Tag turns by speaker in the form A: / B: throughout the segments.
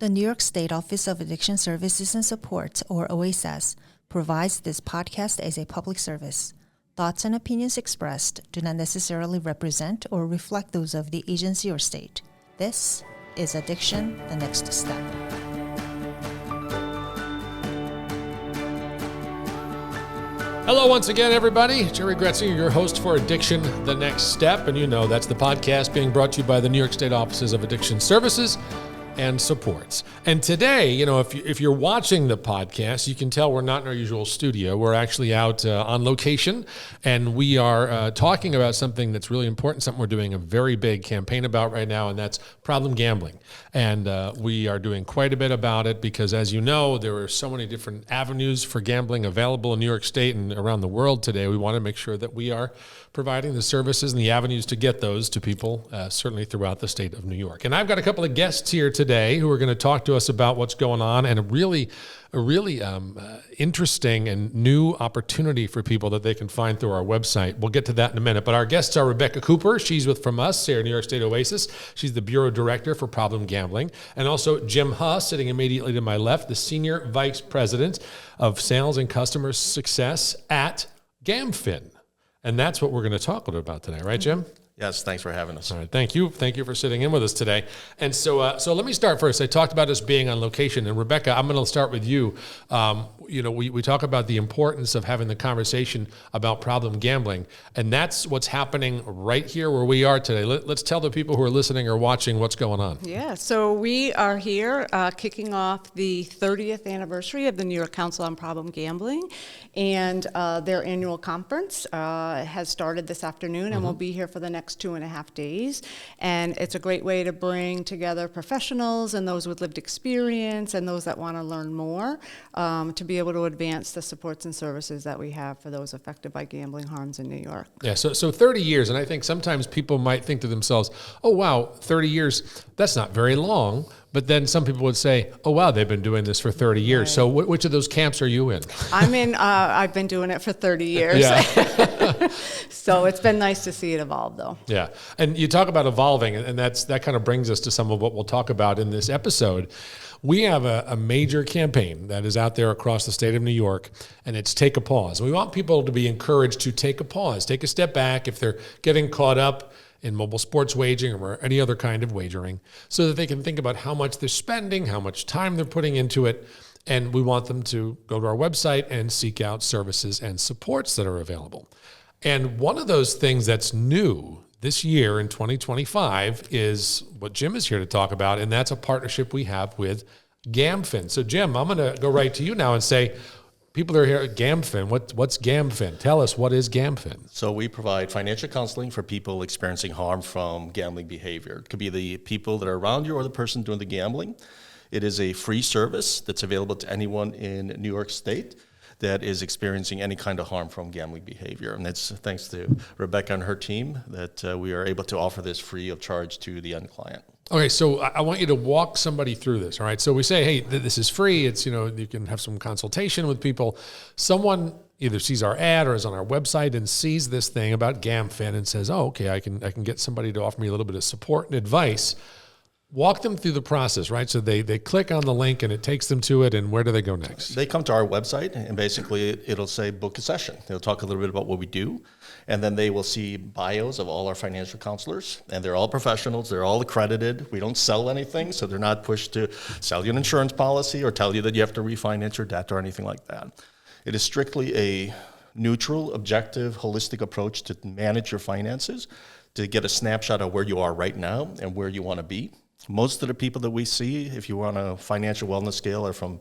A: The New York State Office of Addiction Services and Support, or OASAS, provides this podcast as a public service. Thoughts and opinions expressed do not necessarily represent or reflect those of the agency or state. This is Addiction, the Next Step.
B: Hello once again, everybody. Jerry Gretzinger, your host for Addiction, the Next Step. And you know that's the podcast being brought to you by the New York State Offices of Addiction Services and Supports. And today, if you're watching the podcast, you can tell we're not in our usual studio. We're actually out on location, and we are talking about something that's really important, something we're doing a very big campaign about right now, and that's problem gambling. And we are doing quite a bit about it because, as you know, there are so many different avenues for gambling available in New York State and around the world today. We want to make sure that we are providing the services and the avenues to get those to people, certainly throughout the state of New York. And I've got a couple of guests here today who are going to talk to us about what's going on and a really interesting and new opportunity for people that they can find through our website. We'll get to that in a minute. But our guests are Rebecca Cooper. She's from us here at New York State OASAS. She's the Bureau Director for Problem Gambling. And also Jim Huss, sitting immediately to my left, the Senior Vice President of Sales and Customer Success at GamFin. And that's what we're going to talk a little about today, right, Jim?
C: Yes, thanks for having us.
B: All right, thank you. Thank you for sitting in with us today. And so let me start first. I talked about us being on location. And Rebecca, I'm going to start with you. We talk about the importance of having the conversation about problem gambling. And that's what's happening right here where we are today. Let's tell the people who are listening or watching what's going on.
D: Yeah, so we are here kicking off the 30th anniversary of the New York Council on Problem Gambling. And their annual conference has started this afternoon and will be here for the next 2.5 days. And it's a great way to bring together professionals and those with lived experience and those that want to learn more to be able to advance the supports and services that we have for those affected by gambling harms in New York.
B: Yeah, so 30 years, and I think sometimes people might think to themselves, oh, wow, 30 years, that's not very long. But then some people would say, oh, wow, they've been doing this for 30 years. Right. So which of those camps are you in?
D: I'm in, I've been doing it for 30 years.
B: Yeah.
D: So it's been nice to see it evolve, though.
B: Yeah. And you talk about evolving, and that kind of brings us to some of what we'll talk about in this episode. We have a major campaign that is out there across the state of New York, and it's Take a Pause. We want people to be encouraged to take a pause, take a step back if they're getting caught up in mobile sports wagering or any other kind of wagering, so that they can think about how much they're spending, how much time they're putting into it. And we want them to go to our website and seek out services and supports that are available. And one of those things that's new this year in 2025 is what Jim is here to talk about, and that's a partnership we have with GamFin. So Jim, I'm going to go right to you now and say, people that are here at GamFin, what's GamFin? Tell us, what is GamFin?
C: So we provide financial counseling for people experiencing harm from gambling behavior. It could be the people that are around you or the person doing the gambling. It is a free service that's available to anyone in New York State that is experiencing any kind of harm from gambling behavior. And it's thanks to Rebecca and her team that we are able to offer this free of charge to the end client.
B: Okay, so I want you to walk somebody through this, all right? So we say, hey, this is free. It's, you can have some consultation with people. Someone either sees our ad or is on our website and sees this thing about GamFin and says, oh, okay, I can get somebody to offer me a little bit of support and advice. Walk them through the process, right? So they click on the link and it takes them to it, and where do they go next?
C: They come to our website, and basically it'll say book a session. They'll talk a little bit about what we do, and then they will see bios of all our financial counselors, and they're all professionals, they're all accredited. We don't sell anything, so they're not pushed to sell you an insurance policy or tell you that you have to refinance your debt or anything like that. It is strictly a neutral, objective, holistic approach to manage your finances, to get a snapshot of where you are right now and where you want to be. Most of the people that we see, if you're on a financial wellness scale, are from,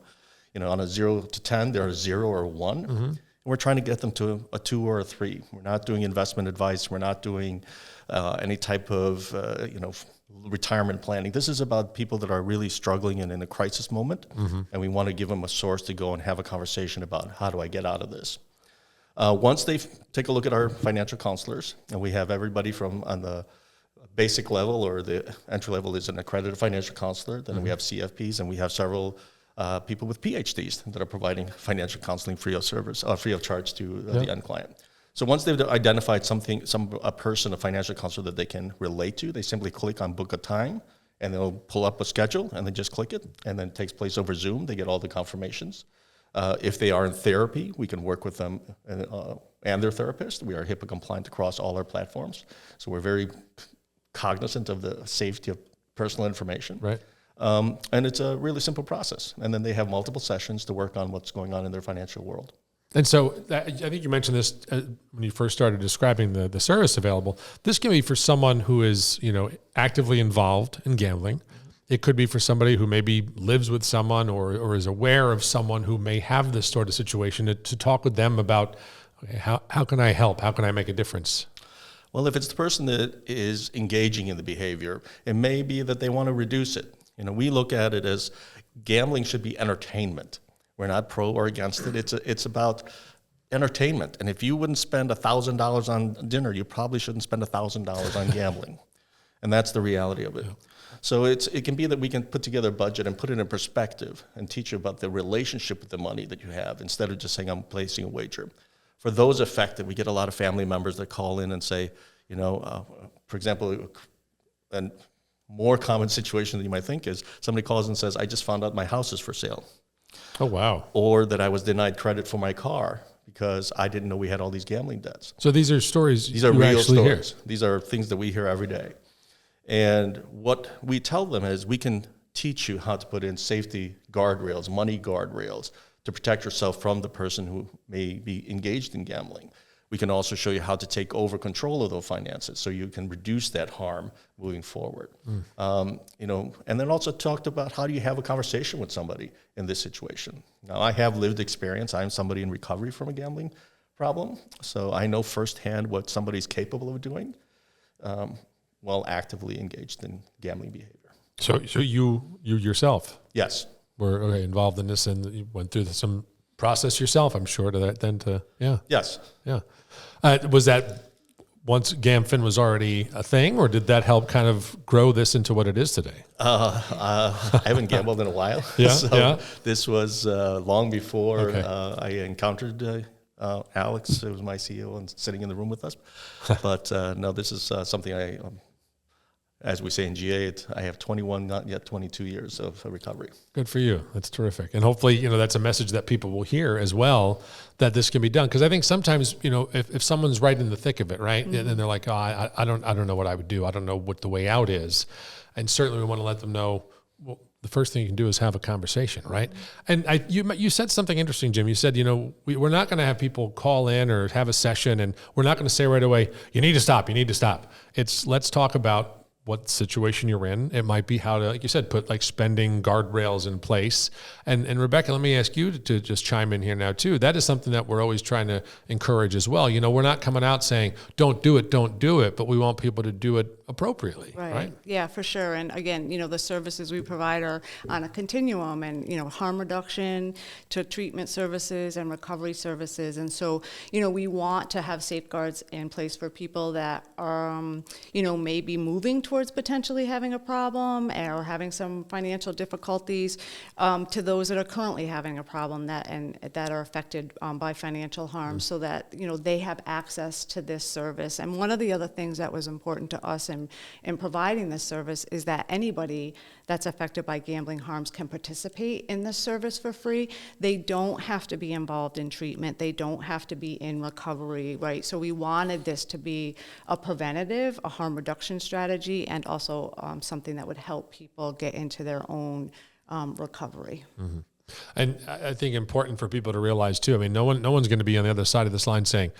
C: on a 0 to 10, they're a 0 or a 1. Mm-hmm. And we're trying to get them to a 2 or a 3. We're not doing investment advice. We're not doing any type of, retirement planning. This is about people that are really struggling and in a crisis moment, and we want to give them a source to go and have a conversation about how do I get out of this. Once they take a look at our financial counselors, and we have everybody from on the basic level or the entry level is an accredited financial counselor. Then we have CFPs, and we have several people with PhDs that are providing financial counseling free of charge to the end client. So once they've identified a person, a financial counselor that they can relate to, they simply click on book a time, and they'll pull up a schedule and then just click it, and then it takes place over Zoom. They get all the confirmations. If they are in therapy, we can work with them and their therapist. We are HIPAA compliant across all our platforms, so we're very cognizant of the safety of personal information.
B: Right.
C: And it's a really simple process. And then they have multiple sessions to work on what's going on in their financial world.
B: And so I think you mentioned this when you first started describing the service available. This can be for someone who is, actively involved in gambling. It could be for somebody who maybe lives with someone or is aware of someone who may have this sort of situation, to talk with them about, okay, how can I help? How can I make a difference?
C: Well, if it's the person that is engaging in the behavior, it may be that they want to reduce it. We look at it as gambling should be entertainment. We're not pro or against it. It's about entertainment. And if you wouldn't spend $1,000 on dinner, you probably shouldn't spend $1,000 on gambling. And that's the reality of it. Yeah. So it can be that we can put together a budget and put it in perspective and teach you about the relationship with the money that you have, instead of just saying, I'm placing a wager. For those affected, we get a lot of family members that call in and say, for example, and more common situation than you might think is somebody calls and says, I just found out my house is for sale.
B: Oh, wow.
C: Or that I was denied credit for my car because I didn't know we had all these gambling debts.
B: So these are stories.
C: These are real stories.
B: Hear.
C: These are things that we hear every day. And what we tell them is we can teach you how to put in safety guardrails, money guardrails, to protect yourself from the person who may be engaged in gambling. We can also show you how to take over control of those finances so you can reduce that harm moving forward. And then also talked about how do you have a conversation with somebody in this situation. Now, I have lived experience. I'm somebody in recovery from a gambling problem, so I know firsthand what somebody's capable of doing while actively engaged in gambling behavior.
B: So you yourself?
C: Yes.
B: Were involved in this, and you went through some process yourself, I'm sure, yeah.
C: Yes.
B: Yeah. Was that once GamFin was already a thing, or did that help kind of grow this into what it is today?
C: I haven't gambled in a while.
B: Yeah.
C: This was long before
B: Okay.
C: I encountered Alex, who was my CEO and sitting in the room with us. But no, this is something I, as we say in GA, I have 21, not yet 22 years of recovery.
B: Good for you. That's terrific. And hopefully, that's a message that people will hear as well, that this can be done. Because I think sometimes, if someone's right in the thick of it, right, and they're like, oh, I don't know what I would do. I don't know what the way out is. And certainly we want to let them know, well, the first thing you can do is have a conversation, right? And you said something interesting, Jim. You said, we're not going to have people call in or have a session, and we're not going to say right away, you need to stop. It's let's talk about what situation you're in. It might be how to, like you said, put like spending guardrails in place. And Rebecca, let me ask you to just chime in here now too. That is something that we're always trying to encourage as well. We're not coming out saying, don't do it, but we want people to do it appropriately, right?
D: Yeah, for sure. And again, the services we provide are on a continuum, and, harm reduction to treatment services and recovery services. And so, we want to have safeguards in place for people that are, maybe moving towards potentially having a problem or having some financial difficulties, to those that are currently having a problem that are affected by financial harm, so that they have access to this service. And one of the other things that was important to us in providing this service is that anybody that's affected by gambling harms can participate in this service for free. They don't have to be involved in treatment. They don't have to be in recovery, right? So we wanted this to be a preventative, a harm reduction strategy, and also something that would help people get into their own recovery. Mm-hmm.
B: And I think important for people to realize too, no one's going to be on the other side of this line saying,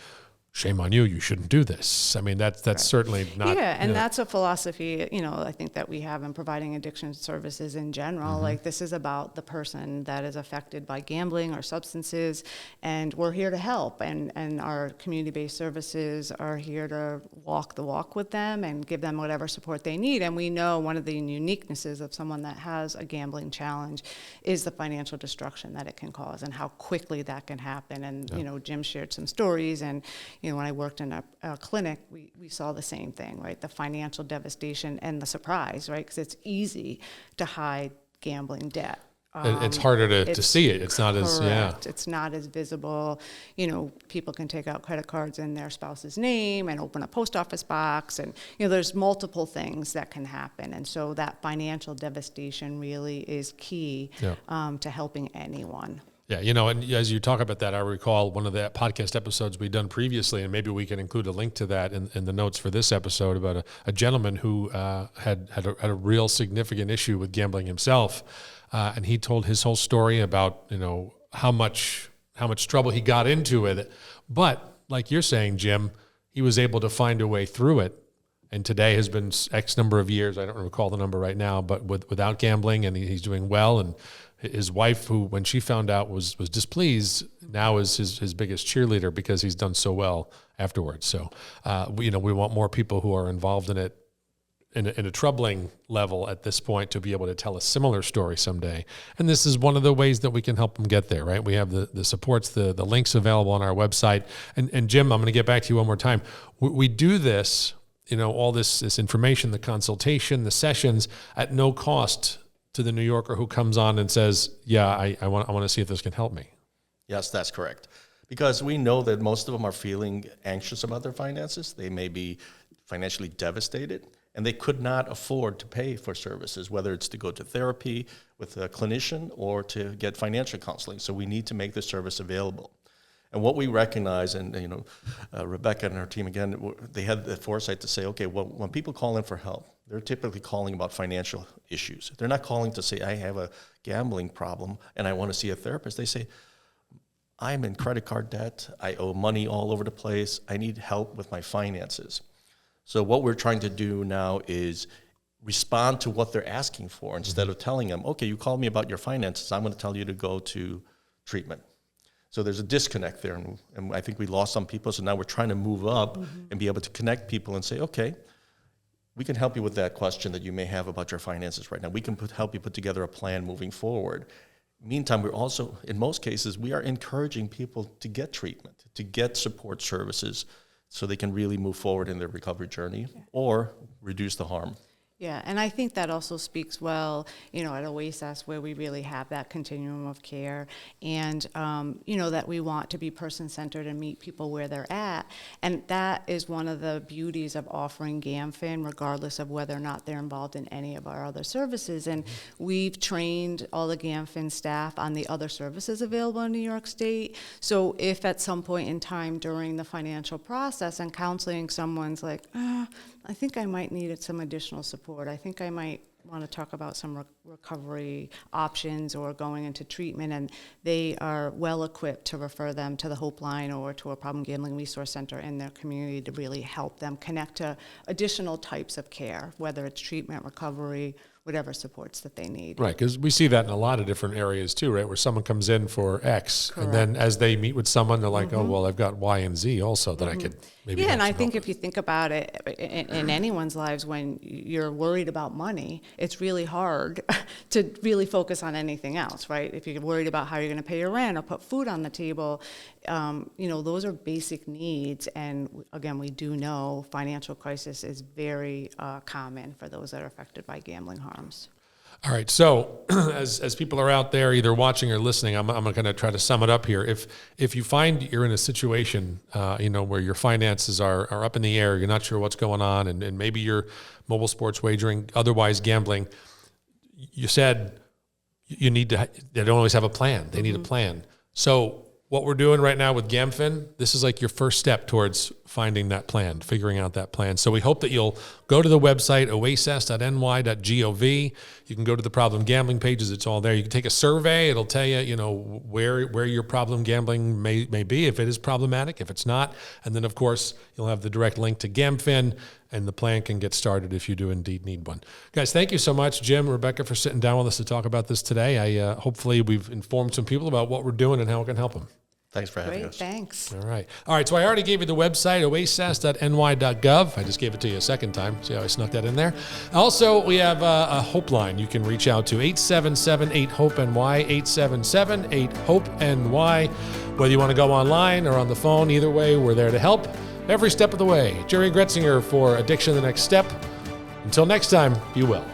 B: shame on you, you shouldn't do this. That's right. Certainly not.
D: Yeah, and that's a philosophy, I think that we have in providing addiction services in general. Mm-hmm. Like, this is about the person that is affected by gambling or substances, and we're here to help. And our community-based services are here to walk the walk with them and give them whatever support they need. And we know one of the uniquenesses of someone that has a gambling challenge is the financial destruction that it can cause and how quickly that can happen. And, Jim shared some stories, and, when I worked in a clinic, we saw the same thing, right? The financial devastation and the surprise, right? Because it's easy to hide gambling debt.
B: It's harder to see it. It's not as,
D: Correct. It's not as visible. People can take out credit cards in their spouse's name and open a post office box, and there's multiple things that can happen. And so that financial devastation really is key to helping anyone.
B: Yeah, and as you talk about that, I recall one of the podcast episodes we'd done previously, and maybe we can include a link to that in the notes for this episode, about a gentleman who had a real significant issue with gambling himself. And he told his whole story about, how much trouble he got into it. But like you're saying, Jim, he was able to find a way through it. And today has been X number of years. I don't recall the number right now, but without gambling, and he's doing well. And his wife, who, when she found out, was displeased, now is his biggest cheerleader because he's done so well afterwards. So, we want more people who are involved in it in a troubling level at this point to be able to tell a similar story someday. And this is one of the ways that we can help them get there, right? We have the supports, the links available on our website. And Jim, I'm going to get back to you one more time. We do this, all this information, the consultation, the sessions, at no cost to the New Yorker who comes on and says, I want to see if this can help me.
C: Yes, that's correct. Because we know that most of them are feeling anxious about their finances. They may be financially devastated, and they could not afford to pay for services, whether it's to go to therapy with a clinician or to get financial counseling. So we need to make this service available. And what we recognize, and Rebecca and her team, again, they had the foresight to say, okay, well, when people call in for help, they're typically calling about financial issues. They're not calling to say, I have a gambling problem and I want to see a therapist. They say, I'm in credit card debt, I owe money all over the place, I need help with my finances. So what we're trying to do now is respond to what they're asking for, instead of telling them, okay, you called me about your finances, I'm going to tell you to go to treatment. So there's a disconnect there, and I think we lost some people, so now we're trying to move up and be able to connect people and say, okay, we can help you with that question that you may have about your finances right now. We can help you put together a plan moving forward. Meantime, we're also, in most cases, we are encouraging people to get treatment, to get support services, so they can really move forward in their recovery journey or reduce the harm.
D: Yeah, and I think that also speaks well, at OASAS, where we really have that continuum of care, and, that we want to be person-centered and meet people where they're at. And that is one of the beauties of offering GAMFIN, regardless of whether or not they're involved in any of our other services. And we've trained all the GAMFIN staff on the other services available in New York State. So if at some point in time during the financial process and counseling, someone's like, I think I might need some additional support. I think I might want to talk about some recovery options or going into treatment, and they are well equipped to refer them to the Hope Line or to a problem gambling resource center in their community to really help them connect to additional types of care, whether it's treatment, recovery, whatever supports that they need.
B: Right, because we see that in a lot of different areas too, right? Where someone comes in for X,
D: Correct.
B: And then as they meet with someone, they're like, oh, well, I've got Y and Z also that I could maybe
D: Yeah,
B: have
D: and I
B: some
D: think
B: help
D: if you think about it, in anyone's lives, when you're worried about money, it's really hard to really focus on anything else, right? If you're worried about how you're going to pay your rent or put food on the table, those are basic needs. And again, we do know financial crisis is very common for those that are affected by gambling harms.
B: All right. So as people are out there either watching or listening, I'm going to try to sum it up here. If you find you're in a situation, where your finances are up in the air, you're not sure what's going on, and maybe you're mobile sports wagering, otherwise gambling, you said they don't always have a plan. They need a plan. So what we're doing right now with GAMFIN, this is like your first step towards finding that plan, figuring out that plan. So we hope that you'll go to the website, oasas.ny.gov. You can go to the problem gambling pages. It's all there. You can take a survey. It'll tell you, where your problem gambling may be, if it is problematic, if it's not. And then, of course, you'll have the direct link to GAMFIN, and the plan can get started if you do indeed need one. Guys, thank you so much, Jim, Rebecca, for sitting down with us to talk about this today. Hopefully we've informed some people about what we're doing and how it can help them.
C: Thanks for having
D: Great,
C: us.
D: thanks.
B: All right. So I already gave you the website, oasas.ny.gov. I just gave it to you a second time. See how I snuck that in there? Also, we have a Hope line you can reach out to, 877-8-HOPE-NY, 877-8-HOPE-NY. Whether you want to go online or on the phone, either way, we're there to help every step of the way. Jerry Gretzinger for Addiction the Next Step. Until next time, be well.